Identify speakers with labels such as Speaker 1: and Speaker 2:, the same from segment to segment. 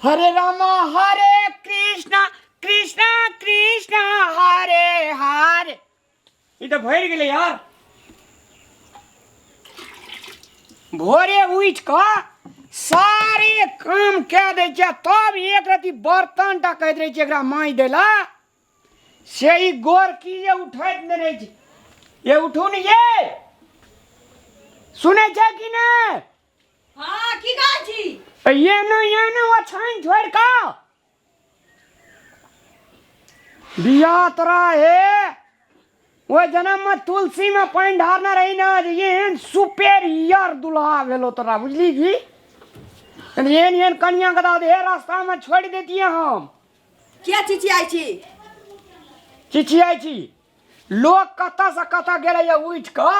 Speaker 1: हरे रामा हरे कृष्णा कृष्णा कृष्णा हरे हरे। ये तो भर गेले यार। भोरे उठ का सारे काम क्या दे तब एक रति बर्तन टा कहते रहे एकरा माई देला से ही गोर की ये उठैत न रहे छै। ये उठू न ये सुने छै कि ने?
Speaker 2: हां की कहै छी?
Speaker 1: ये न ओछाइन छोड़ का बिया तोरा हे वो जन्म में तुलसी में पानी ढारना रही ना ये सुपेरियर दुल्हा भेलो तोरा बुझली की? एन कन्या गदा दे रास्ता में छोड़ देती है। हम
Speaker 2: क्या चिचियाई छी?
Speaker 1: चिचियाई छी लोग कता से कता गेले ये उठ का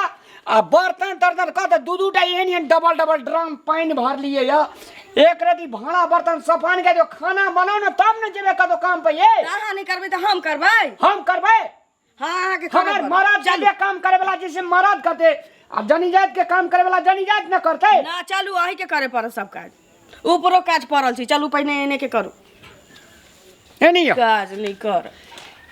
Speaker 1: आ बर्तन तर्तन कत दूटा एन डबल डबल ड्रम पानी भर लिए या एक रति भाड़ा बर्तन सफान के जो खाना बनाओ ना तब न जेबे कतो काम पे ये।
Speaker 2: अहाँ नहीं करबे तो हम करबै।
Speaker 1: हम करबै।
Speaker 2: हां के
Speaker 1: हमर मर्द जल्दी काम करे वाला जैसे मर्द करते अब जनी जात के काम करे वाला जनी जात न करते
Speaker 2: ना। चलू अही के करे पर सब काज ऊपरो काज पड़ल छी। चलू पहिने एने के करू
Speaker 1: एनी
Speaker 2: काज नहीं कर।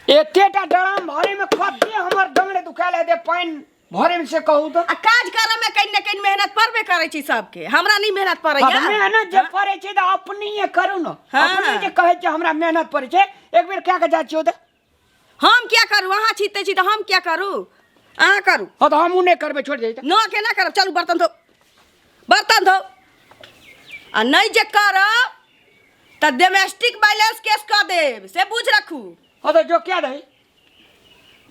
Speaker 1: एतेटा ड्राम भरे में कते हमर डंगरे दुखाल है दे पानी भरे में से कहू तो
Speaker 2: आ काज करे में कहीं न कहीं मेहनत परबे करे छी सबके। हमरा नहीं मेहनत पड़ै या।
Speaker 1: मेहनत जे पड़े छै त अपनी ये करू न। अपनी जे कहे छै हमरा मेहनत पड़े छै एक बेर क्या के जा छियो त
Speaker 2: हम क्या करू? अहाँ छीते छी तो हम क्या करू? अहाँ करू।
Speaker 1: हां तो हमहु नहीं करबे छोड़ दे
Speaker 2: न के ना करब। चलू बर्तन धो बर्तन धो आ नहीं जे करब त डोमेस्टिक वायलेंस केस क देब से बुझ रखू।
Speaker 1: हां तो जो क्या दे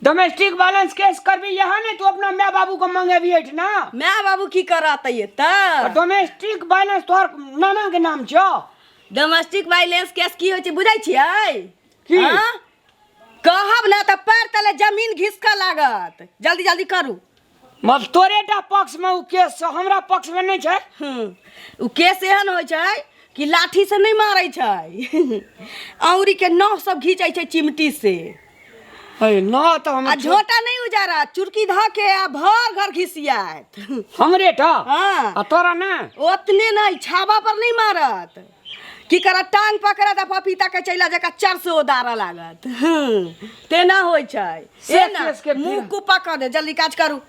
Speaker 1: डोमेस्टिक वायलेंस केस करबी यहाँ नहीं तो अपना माँ बाबू को मंगेबी हट ना।
Speaker 2: माँ बाबू की करत ये त
Speaker 1: डोमेस्टिक वायलेंस तोहर नाना के नाम छो।
Speaker 2: डोमेस्टिक वायलेंस केस की होय छै बुझै छियै?
Speaker 1: की?
Speaker 2: हां कहब ना त पैर तले जमीन घिसका लागत। जल्दी जल्दी करू।
Speaker 1: मत तोरेटा पक्ष में उ केस छ हमरा पक्ष में नहीं छै।
Speaker 2: उ केस एहन होय छै कि लाठी से नहीं मारै छै औरी के नह सब घिचै छै चिमटी से।
Speaker 1: है ना तो हम
Speaker 2: आ झोटा नहीं उजारा चुरकी ध के आ भर घर घिसियात
Speaker 1: हमरे टा।
Speaker 2: हां
Speaker 1: आ तोरा ना
Speaker 2: ओतने नहीं छाबा पर नहीं मारत की करत टांग पकड़त आ पपीता के चैला जका 400 उदारा लागत। तेना होय छै।
Speaker 1: से
Speaker 2: ना
Speaker 1: केस के
Speaker 2: मुंह को पकड़ दे। जल्दी काज करू।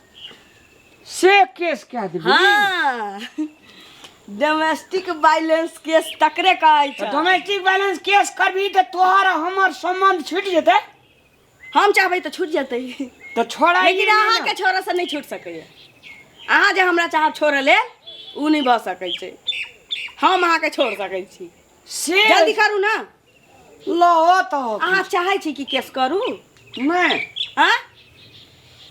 Speaker 1: से केस क्या देबी?
Speaker 2: हां डोमेस्टिक वायलेंस केस तकरे कहै छै।
Speaker 1: डोमेस्टिक वायलेंस केस करबी त तोहर हमर संबंध छूट जेतै।
Speaker 2: हम चाहबै त छूट जेतै
Speaker 1: तो छोड़ा
Speaker 2: लेकिन अहाँ के छोरा से नहीं छूट सकैया। अहाँ जे हमरा चाहब छोड़े ले उ नहीं भ सकै छै। हम अहाँ के छोड़ सकै छी।
Speaker 1: से
Speaker 2: जल्दी करू ना।
Speaker 1: लो तो
Speaker 2: अहाँ चाहै छी कि केस करू?
Speaker 1: नहीं
Speaker 2: हां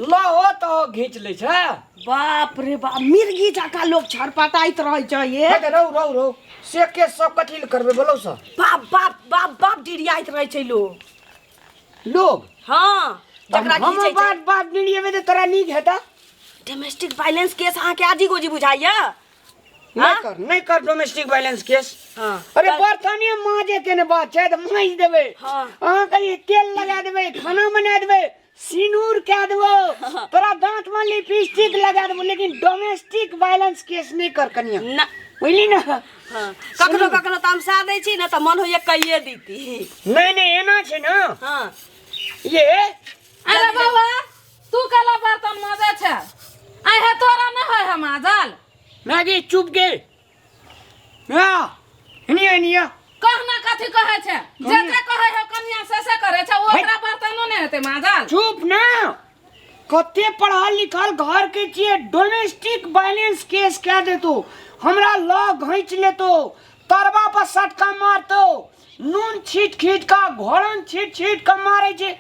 Speaker 1: लो तो घीच ले छै।
Speaker 2: बाप रे बाप मिर्गी जका लोग छरपटाइत रहै छै ये।
Speaker 1: हे रौ से केस सब कथि ल करबे बोलो स?
Speaker 2: बाप बाप बाप बाप डिरियाइत रहै छै
Speaker 1: लोग।
Speaker 2: हां जकरा
Speaker 1: हम
Speaker 2: घिचै छै।
Speaker 1: बात नीडिये में त तोरा नीक हेता।
Speaker 2: डोमेस्टिक वायलेंस केस अहाँ के आजी गोजी बुझाइया?
Speaker 1: नहीं कर डोमेस्टिक वायलेंस केस।
Speaker 2: हां
Speaker 1: अरे बर्तने माजे के ने बात छै त माज देबे।
Speaker 2: हां
Speaker 1: अहाँ कहीं तेल लगा देबे खाना बना देबे सिनूर क्या देबो तोरा दांत में लिपस्टिक लगा देबो लेकिन डोमेस्टिक वायलेंस केस नहीं कर कनिया
Speaker 2: ना
Speaker 1: बुझली ना।
Speaker 2: हां कखनो कखनो तमसा दै छी ना त मन होइए कहिए दीती।
Speaker 1: नहीं एना छै ना।
Speaker 2: हां
Speaker 1: ये
Speaker 3: अरे बाबा तू कला बर्तन मजे छै आइ है तोरा न है हम आजल
Speaker 1: मैगी चुप के हां निया
Speaker 3: कहना कथि कहे छै जे कहे है कन्या से करे छै ओकरा बर्तनो नै हेतै माजल।
Speaker 1: चुप ना कते पढ़ल लिखल घर के छिए डोमेस्टिक वायलेंस केस क्या देतो हमरा लग घइच लेतो तरवा पर सटका मारतो नून छीट खीट का घोड़न छीट का मारे छे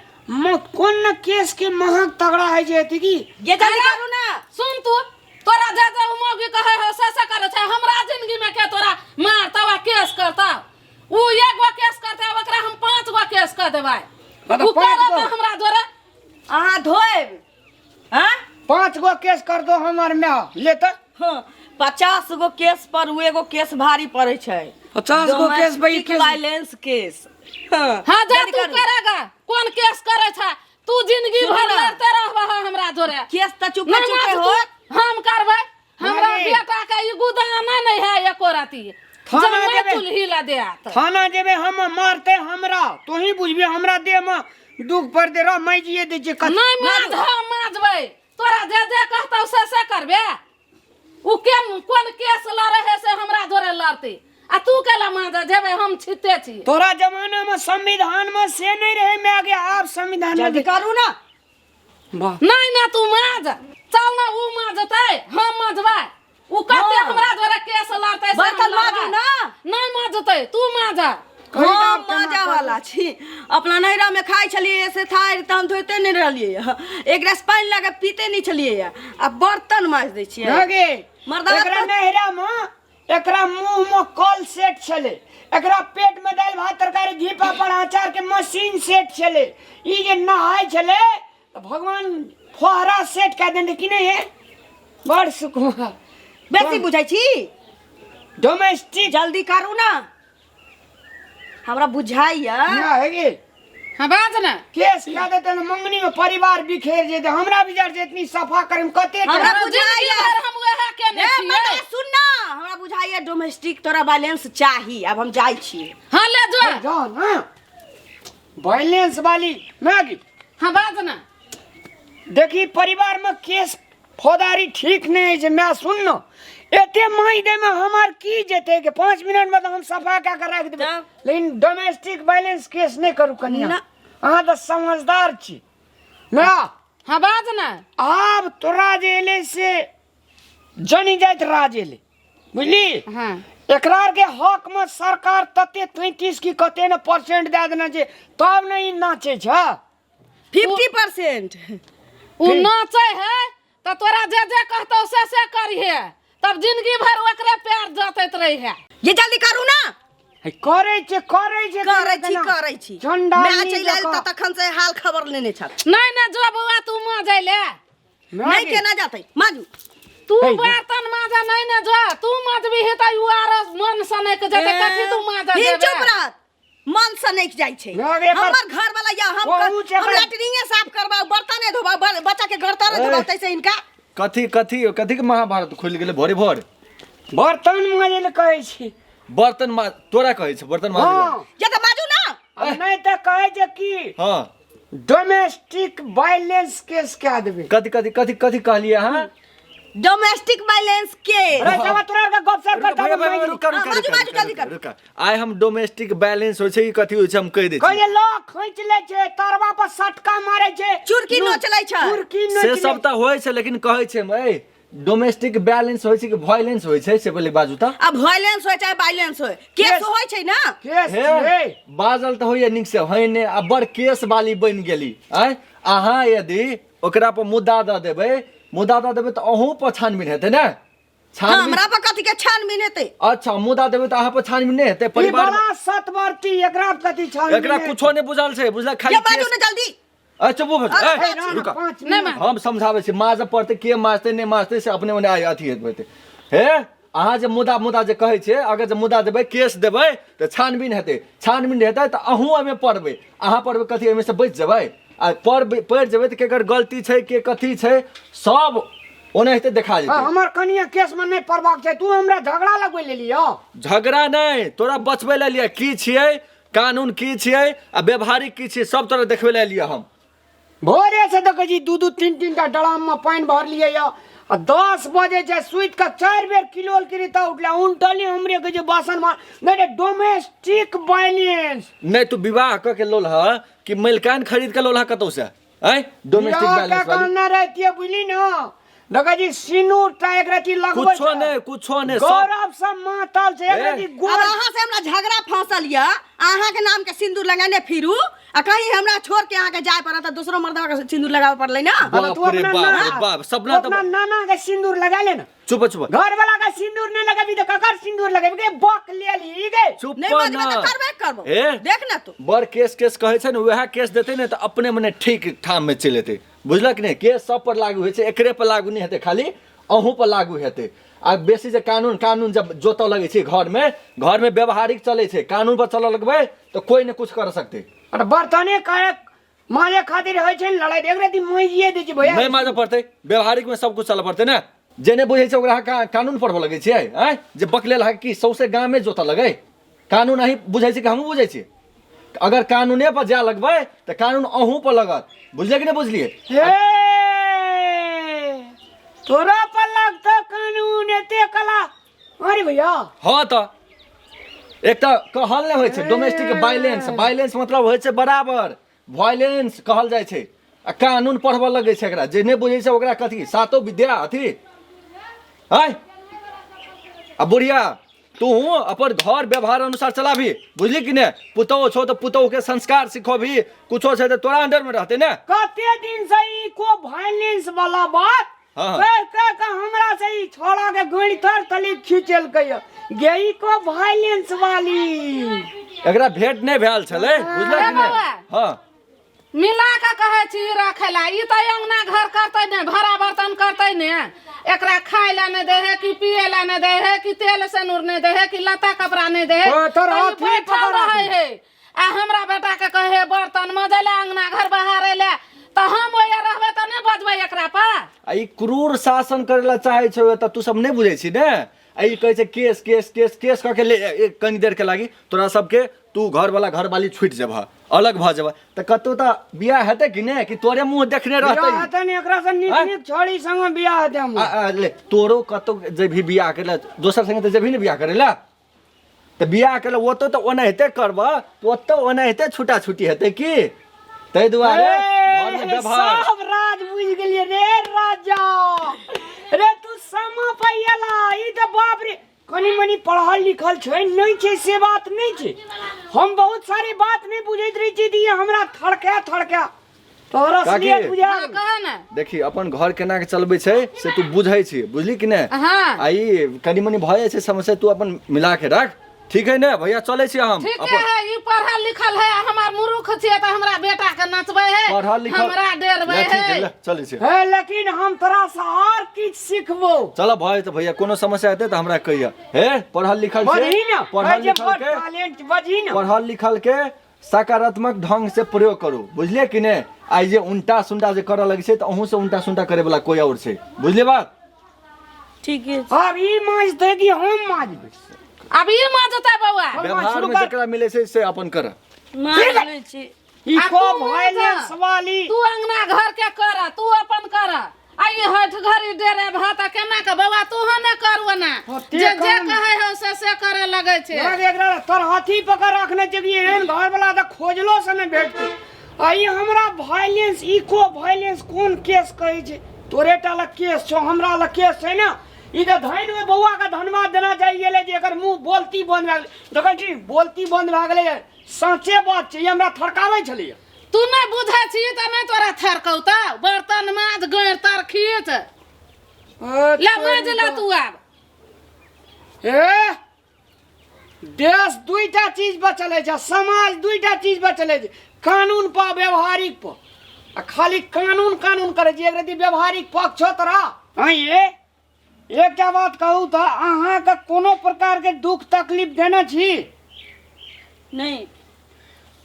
Speaker 1: कोन न केस के महक तगड़ा है जे की
Speaker 2: ये जल्दी करू ना।
Speaker 3: सुन तू तोरा जे उमोगी कहे हो से करे छै हमरा जिंदगी में के तोरा मारता केस करता उ एगो केस करता ओकरा हम 5 गो केस कर देबै।
Speaker 1: मतलब
Speaker 3: उ करत हमरा जोरे
Speaker 2: अहाँ धोएब। हां
Speaker 1: 5 गो केस कर दो हमर में लेत।
Speaker 2: हां 50 गो केस पर उ एगो केस भारी पड़े छै।
Speaker 1: 50 गो केस भाई केस
Speaker 2: वायलेंस केस।
Speaker 3: हां जा तू करेगा कोन केस करे छै तू जिंदगी भर लड़ते रहबा हमरा जोरे।
Speaker 2: केस त चुपे हो
Speaker 3: हम करबै हमरा बेटा के ई गुदाना नहीं है एको राती
Speaker 1: थाना
Speaker 3: जब मैं
Speaker 1: जेबे
Speaker 3: चूल्ही ला दे आत
Speaker 1: थाना जेबे हम मारते हमरा तो ही बुझबी हमरा देह में दुख पर दे रह मैं जिए दे जे कत
Speaker 3: नहीं माज हम माजबै तोरा जे जे कहतौ से करबे उ कोन केस लड़े है से हमरा जोरे लड़ते आ तू केला माज जेबे हम छिते छी
Speaker 1: तोरा जमाना में संविधान में से नहीं रहे मैं आगे आप संविधान में
Speaker 2: जल्दी करू ना
Speaker 1: वाह
Speaker 3: नहीं ना तू माज चल ना उ माजतै हम माजबै उ कते
Speaker 2: हाँ।
Speaker 3: हमरा जोरे केस लड़ते से
Speaker 2: बर्तन
Speaker 3: हम
Speaker 2: माजू
Speaker 3: लड़बै।
Speaker 2: ना।
Speaker 3: नहीं माजतै तू माजा
Speaker 2: हम मजा वाला छी अपना नैरा में खाई छलिए से थारी त हम धोते नहीं रहलिए एक गिलास पानी लगा पीते नहीं छलिए आ बर्तन माज दै छियै
Speaker 1: लगे
Speaker 2: मर्दाना
Speaker 1: एकरा
Speaker 2: तो-
Speaker 1: नहरा में एकरा मुंह में कल सेट छले एकरा पेट में दाल भात तरकारी घी पापड़ अचार के मशीन सेट छले ई जे नहाय छले तो भगवान फोहरा सेट कर देने कि नहीं है बड़ सुकुमार
Speaker 2: बेसी बुझाई छी
Speaker 1: डोमेस्टिक
Speaker 2: जल्दी करू ना हमरा बुझाइया
Speaker 1: ना है गे
Speaker 3: हां बाज ना
Speaker 1: केस क्या देते ना मंगनी में परिवार बिखेर जेते हमरा विचार से इतनी सफा करे में कते
Speaker 2: हमरा
Speaker 1: टाइम-
Speaker 2: बुझाइया
Speaker 3: हम वह केने
Speaker 2: ए
Speaker 3: छियै
Speaker 2: मर्दा सुन ना हमरा बुझाइया डोमेस्टिक तोरा बैलेंस चाही अब हम जाई छी
Speaker 3: हां ले जो
Speaker 1: जाओ ना बैलेंस वाली मैगी
Speaker 3: हां बाज ना
Speaker 1: देखी परिवार में केस फौदारी ठीक नहीं है जे मैं सुन न एते माई दे में हमार की जेते के 5 मिनट में तो हम सफा क्या कर रख देबे
Speaker 2: तब?
Speaker 1: लेकिन डोमेस्टिक वायलेंस केस नहीं करू कन्या
Speaker 2: ना।
Speaker 1: अहाँ तो समझदार छी ना
Speaker 3: हां बाज ना
Speaker 1: आब तोरा जे एले से जनी जाइत राज एले बुझली
Speaker 3: हां
Speaker 1: एकरार के हक में सरकार तते 33 की कते न परसेंट दे देना छै तब नहीं नाचे छ
Speaker 2: 50%
Speaker 3: उ नाचे है त तोरा जे जे कहतौ से करिहे तब जिंदगी भर ओकरे पैर जतैत रही है
Speaker 2: ये जल्दी करू ना
Speaker 1: करे छै
Speaker 2: करै छी
Speaker 1: झंडा
Speaker 2: मैं
Speaker 1: नी
Speaker 2: चलि आयल
Speaker 1: जकाँ।
Speaker 2: त तखन से हाल खबर लेने छ
Speaker 3: नहीं ना जो बउआ तू माजै ले
Speaker 2: नहीं केना जातै माजू
Speaker 3: तू
Speaker 1: हे,
Speaker 3: बर्तन माजा नहीं ना जो तू माजबी है त यू आर मन सने के जते कथि तू माजा
Speaker 2: फिर
Speaker 3: देबे
Speaker 2: चुप रह मन से नहीं जाई छै
Speaker 1: नहीं, एकर-
Speaker 2: हमर घर वाला या हम
Speaker 1: बहुत
Speaker 2: हम
Speaker 1: एकर-
Speaker 2: लैट्रिने साफ करबाऊ बर्तने धोबाऊ बच्चा के गरतर धोबाऊ तैसे इनका
Speaker 4: कथी कथी कथी के महाभारत खुल गेलै भोरे भोर
Speaker 1: बर्तन माजे ले कहै छी
Speaker 4: बर्तन मा तोरा कहै छै बर्तन माजे
Speaker 1: हाँ
Speaker 2: ये तो माजू ना
Speaker 1: अब नहीं तो कहे जे कि
Speaker 4: हाँ
Speaker 1: डोमेस्टिक वायलेंस केस क्या देबे
Speaker 4: कथी कथी कथी कथी कहलिए हाँ
Speaker 2: डोमेस्टिक वायलेंस के
Speaker 1: अरे जब तोरा का गप सप करता
Speaker 4: भैया,
Speaker 1: है
Speaker 4: भैया, रुका, रुका,
Speaker 2: हाँ,
Speaker 4: रुका,
Speaker 2: बाजू,
Speaker 4: रुका,
Speaker 2: जल्दी कर।
Speaker 4: रुका। आइ हम डोमेस्टिक बैलेंस होइ छै कि कथी होइ छै हम कहि दै छी
Speaker 1: कहे लो खींच ले छे तरवा पर सटका मारे छे
Speaker 2: चुरकी नोच लै छै।
Speaker 1: चुरकी
Speaker 4: से
Speaker 1: नोच
Speaker 4: सब तऽ होइ छै लेकिन कहै छै ए डोमेस्टिक बैलेंस होइ छै कि वायलेंस होइ छै से पहिले बाजू तऽ
Speaker 2: अब वायलेंस हो चाहे वायलेंस हो केस
Speaker 1: केस-
Speaker 2: होय छै ना
Speaker 1: केस
Speaker 4: हे
Speaker 1: हे
Speaker 4: बाजल तऽ होइए नीक से होइ ने आ बड़ केस वाली बनि गेली आय अहाँ यदि ओकरा पर मुद्दा दऽ देबै तऽ अहूँ पर छानबीन हेतै ने छानबीन
Speaker 2: हमरा पर कथी के छानबीन हेतै
Speaker 4: अच्छा मुद्दा देबै तऽ अहाँ पर छानबीन नहि हेतै
Speaker 1: ई
Speaker 4: परिवार
Speaker 1: बड़ा सतवर्ती एकरा कथी छान
Speaker 4: एकरा कुछो नहि बुझल छै बुझल खाली
Speaker 2: ये बाजू
Speaker 4: केस
Speaker 2: ना जल्दी
Speaker 4: अच्छा वो रुका
Speaker 3: नहीं मार
Speaker 4: हम समझाबै छी माजऽ पड़तै के माजतै नहि माजतै से अपने मने अथी हेतै हे अहाँ जे मुद्दा जे कहै छै अगर जे मुद्दा देबै केस देबै तऽ छानबीन हेतै तऽ अहूँ एहिमे पढ़बै अहाँ पढ़बै कथी एहिमे से बचि जेबै आ पढ़ि जेबै तऽ केकर गलती छै के कथी छै सब ओनाहिते देखा जेतै
Speaker 1: हमर कनिया केस में नहीं पड़बाक छै तू हमरा झगड़ा लगबै ले लियो
Speaker 4: झगड़ा नहीं तोरा बचबै ले लिया की छियै कानून की छियै आ व्यवहारिक की छियै सब तोरा देखबै ले लिया हम
Speaker 1: भोरे से देखै छी दू तीन टा ड्राम में पानी भर लिए या 10 बजे छै सुइत के 4 बेर किलोल करी त उठला उल्टली हमरे के जे बासन मार नहीं डोमेस्टिक वायलेंस
Speaker 4: नहीं तू विवाह क के लोल ह कि मलिकान खरीद के लोल ह कतौ से आय डोमेस्टिक बैलेंस वाली
Speaker 1: करना रहती है बुझली ना देखै छी सिनूर टा एक रती लगबै
Speaker 4: कुछो नहीं सब
Speaker 1: गौरव सब मातल छै एक रती
Speaker 2: अब
Speaker 1: गोर
Speaker 2: अहाँ से हमरा झगड़ा फंसल या अहाँ के नाम के सिंदूर लगाने फिरू आ कहीं हमरा छोड़ के अहाँ के जाय पड़त दूसरो मर्दवा के सिंदूर लगावे पड़लै ना
Speaker 4: बाप
Speaker 1: तू
Speaker 4: रे
Speaker 1: अपना
Speaker 4: बाप
Speaker 1: ना-
Speaker 4: रे बाप
Speaker 1: तू
Speaker 4: सपना
Speaker 1: अपना
Speaker 4: तो
Speaker 1: नाना के सिंदूर लगा ले ना
Speaker 4: चुप
Speaker 1: घर वाला का सिंदूर नहीं लगाबी तो ककर सिंदूर लगाबी के बक ले ली गे
Speaker 4: चुप
Speaker 2: नहीं बाजबे
Speaker 4: ना
Speaker 2: तो करबे करबो
Speaker 4: ए
Speaker 2: देख ना तू
Speaker 4: बड़ केस कहै छै ने वएह केस देतै ने तऽ अपने मने ठीक ठाम में चलि एतै बुझलक ने केस सब पर लागू होइ छै एकरे पर लागू नहीं हेतै खाली अहूँ पर लागू हेतै आ बेसी जे कानून जब जोतऽ लगै छै घर में व्यवहारिक चलै छै कानून पर चलऽ लगबै तो कोई ने कुछ कर सकते
Speaker 1: और बर्तने करे माजे खातिर होय छै लड़ाई एक रती मोइए दे छै भैया
Speaker 4: नहीं माजऽ पड़तै व्यवहारिक में सब कुछ चलऽ पड़तै ने जे नहीं बुझे ओकरा कानून पढ़ब लगे छे आय जे बकलेल है कि सौसे गाँव में जोता लगे कानून अही बुझे कि हम बुझे छे अगर कानूने पर जा लगबे तो कानून अहूँ पर लगत बुझलिए कि नहीं बुझलिए
Speaker 1: तोरा पर लगता कानून एते कला अरे भैया
Speaker 4: हाँ तो एक तो कहल नहीं होय डोमेस्टिक वायलेंस वायलेंस मतलब होय बराबर वायलेंस कहल जाय छे आ कानून पढ़ब लगे छे एकरा जे नहीं बुझे छे ओकरा कथी सातो विद्या अथी है अब बुढ़िया तू अपन घर व्यवहार अनुसार चला भी बुझली कि ने पुतौ छो तो पुतौ के संस्कार सिखो भी कुछो छे तो तोरा अंडर में रहते ने
Speaker 1: कते दिन से ई को वायलेंस वाला बात
Speaker 4: हाँ।
Speaker 1: कह हमरा से ई छोड़ा के गणी थर तली खींचल गय गेई को वायलेंस वाली
Speaker 4: एकरा भेंट नहीं भेल छले बुझला कि ने हां
Speaker 3: मिला के कहे छी रखेला ई त अंगना घर करतै ने भरा बर्तन करतै ने एकरा खाय ला ने दे है कि पिए ला ने दे है कि तेल सनूर ने दे है कि लता कपड़ा ने दे है
Speaker 1: तोर हाथी पकड़
Speaker 3: है आ हमरा बेटा के कहे बर्तन मजले अंगना घर बहारे ले त हम ओया रहबे त ने बजबै एकरा पर
Speaker 4: आई क्रूर शासन करेला चाहे छो त तू सब नहीं बुझे छी ने आई कहे छे केस केस केस केस करके ले कनी देर के लागी तोरा सबके तू घर वाली छूट जेबह अलग भ जेबह त कतो त बियाह हेते कि ने कि तोरे मुंह देखने रहतै
Speaker 1: रहतै ने एकरा से नीक नीक छोड़ी संग बियाह हेते हम
Speaker 4: ले तोरो कतो जे भी बियाह करेला दोसर संगे त जे भी ने बियाह करेला त बियाह केला ओतो त ओना हेते करबा ओतो ओना हेते छुटा छुटी हेते की तै दुआरे घर में व्यवहार
Speaker 1: सब राज बुझ गेलिए रे राजा रे तू समा पैला ई त बाप रे कनी मनी पढ़ल लिखल छै नहीं छै से बात नहीं छै हम बहुत सारी बात नहीं बुझैत रही छी दी हमरा थड़का तोरा से बुझा
Speaker 3: कह ना
Speaker 4: देखी अपन घर केना के चलबे छै से तू बुझै छी बुझली कि ने
Speaker 3: हां
Speaker 4: आई कनी मनी भए छै समस्या तू अपन मिला के रख ठीक है ने भैया चले छी हम
Speaker 3: ठीक है ई पढ़ल लिखल है हमार मुरुख छिए त हमरा बेटा के नचबै है
Speaker 4: पढ़ल लिखल
Speaker 3: हमरा डरबै
Speaker 4: ठीक
Speaker 3: है
Speaker 4: ले चले छी
Speaker 1: है लेकिन हम तोरा से और किछ सिखबो
Speaker 4: चलो भाई तो भैया कोनो समस्या हेते त हमरा कहिया हे पढ़ल लिखल
Speaker 1: बजी ना
Speaker 4: पढ़ल लिखल के
Speaker 1: टैलेंट बजी ना
Speaker 4: पढ़ल लिखल के सकारात्मक ढंग से प्रयोग करू बुझलिए कि ने आई जे उल्टा सुंटा जे करे लगे छै त अहू से उल्टा सुंटा करे वाला कोई और छै बुझलिए बात
Speaker 2: ठीक है
Speaker 1: अब ई माज दे कि हम माजबै
Speaker 3: अब ई माजता बउआ
Speaker 4: व्यवहार में जेकरा मिले छै से अपन कर
Speaker 2: मान ले छी
Speaker 1: ई
Speaker 3: आ
Speaker 1: को
Speaker 3: तू
Speaker 1: वायलेंस
Speaker 3: ना।
Speaker 1: वाली
Speaker 3: तू अंगना घर के कर तू अपन कर आई हट घरी डेरे भात केना के बउआ तू हने करव ना
Speaker 1: होते
Speaker 3: जे
Speaker 1: काम।
Speaker 3: कहे हो से करे लगे छे
Speaker 1: लग एकरा तोर हाथी पकड़ रखने चाहिए एहन घर वाला त खोजलो से ने भेटते आई हमरा वायलेंस इको वायलेंस कोन केस कहै छै तोरे टा लग केस छौ हमरा लग केस छै ना ई त धैन में बौआ का धन्यवाद देना चाहिए ले जे एकर मुंह बोलती बंद भए गेलै देखै छी बोलती बंद भए गेलै सच्चे बात छै ई हमरा थड़काबै छलै
Speaker 3: तू नहीं बुझे छी त नहीं तोरा थरकौता बर्तन माज गैर तर खींच ले माज ला तू अब
Speaker 1: ए देश दुईटा चीज बचल है समाज दुईटा चीज बचल है कानून पर व्यवहारिक पर आ खाली कानून कानून करे जे यदि व्यवहारिक पक्ष हो तोरा ये एकटा बात कहू त अहाँ के कोनो प्रकार के दुख तकलीफ देना छी
Speaker 2: नहीं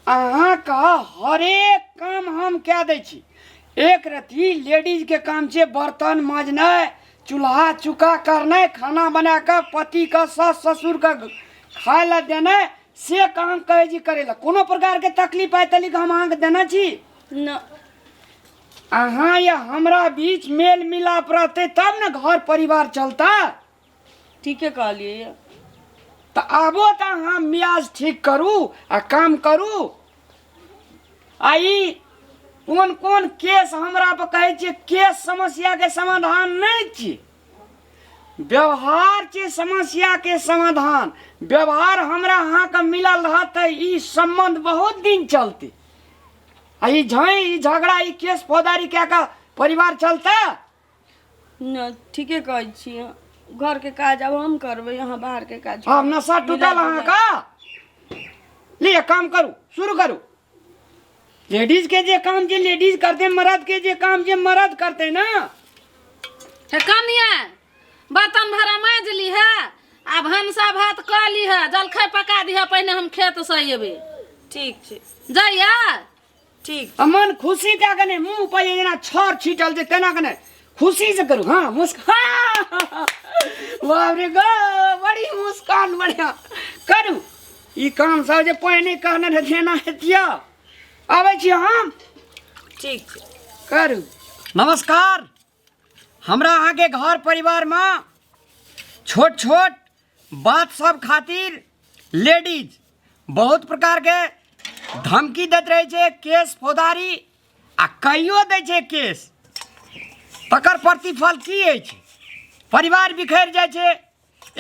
Speaker 1: अहाँ का हरेक काम हम कह दै छी एक रती लेडीज के काम छै बर्तन माजनाइ चूल्हा चुका करनाइ खाना बना के पति का सास ससुर का खाए ला देनाइ से काम कहे जी करे ला कोनो प्रकार के तकलीफ आए तली हम अहाँ के देना छी
Speaker 2: न
Speaker 1: अहाँ या हमरा बीच मेल मिलाप रहते तब न घर परिवार चलता
Speaker 2: ठीक है कहलिए
Speaker 1: तो आबो तो अहाँ मियाज ठीक करू आ काम करू आई कोन कोन केस हमरा पर कहे छै केस समस्या के समाधान नहीं छी व्यवहार छै समस्या के समाधान व्यवहार हमरा अहाँ के मिलल रहते ई संबंध बहुत दिन चलते आई ई झगड़ा ई केस फौजदारी क्या का परिवार चलता
Speaker 2: न ठीक है कहै छी घर के काज अब हम करबै यहाँ बाहर के काज
Speaker 1: अब नशा टूटल अहाँ का लिए काम करू शुरू करू लेडीज के जे काम जे लेडीज करते मर्द के जे काम जे मर्द करते ना
Speaker 3: हे कनिया बर्तन भरा माज ली है आ भनसा भात कर ली है जलखै पका दी है पहले हम खेत से अयबे
Speaker 2: ठीक छै
Speaker 3: जाइया
Speaker 2: ठीक
Speaker 1: अमन खुशी क्या कने मुंह पर जेना छर छीटल जे तेना कने खुशी से करू हाँ मुस्कान वाह रे गो बड़ी मुस्कान बढ़िया करू ई काम सब जे पहिने कहने रहे देना हेतिया आबै छी हम
Speaker 2: ठीक छै
Speaker 1: करू नमस्कार हमरा आगे घर परिवार में छोट छोट बात सब खातिर लेडीज बहुत प्रकार के धमकी दैत रहे छे केस फौदारी आ कहियो दै छे केस तकर प्रतिफल की होइ छै परिवार बिखर जाए छे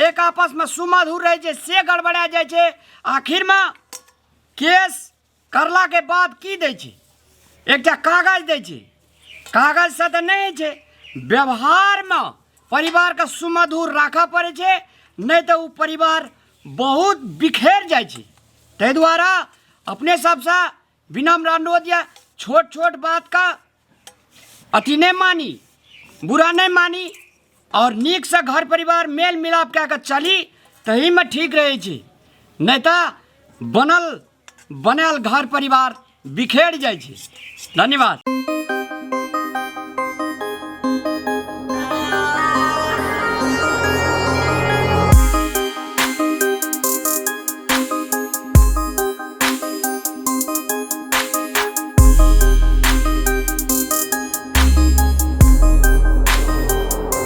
Speaker 1: एक आपस में सुमधुर रहे छे से गड़बड़ा जाए छे आखिर में केस करला के बाद की दै छे एकटा कागज दै छे कागज से तो नहीं छे व्यवहार में परिवार का सुमधुर राखा पड़े छे नहीं तो वो परिवार बहुत बिखेर जाए छे तै द्वारा अपने सबसे विनम्र अनुरोध या छोट छोट बात का अति नहीं मानी बुरा नहीं मानी और नीक से घर परिवार मेल मिलाप क्या कर चली तही में ठीक रहे छी नहीं तो बनल बनाल घर परिवार बिखेर जाए छी धन्यवाद।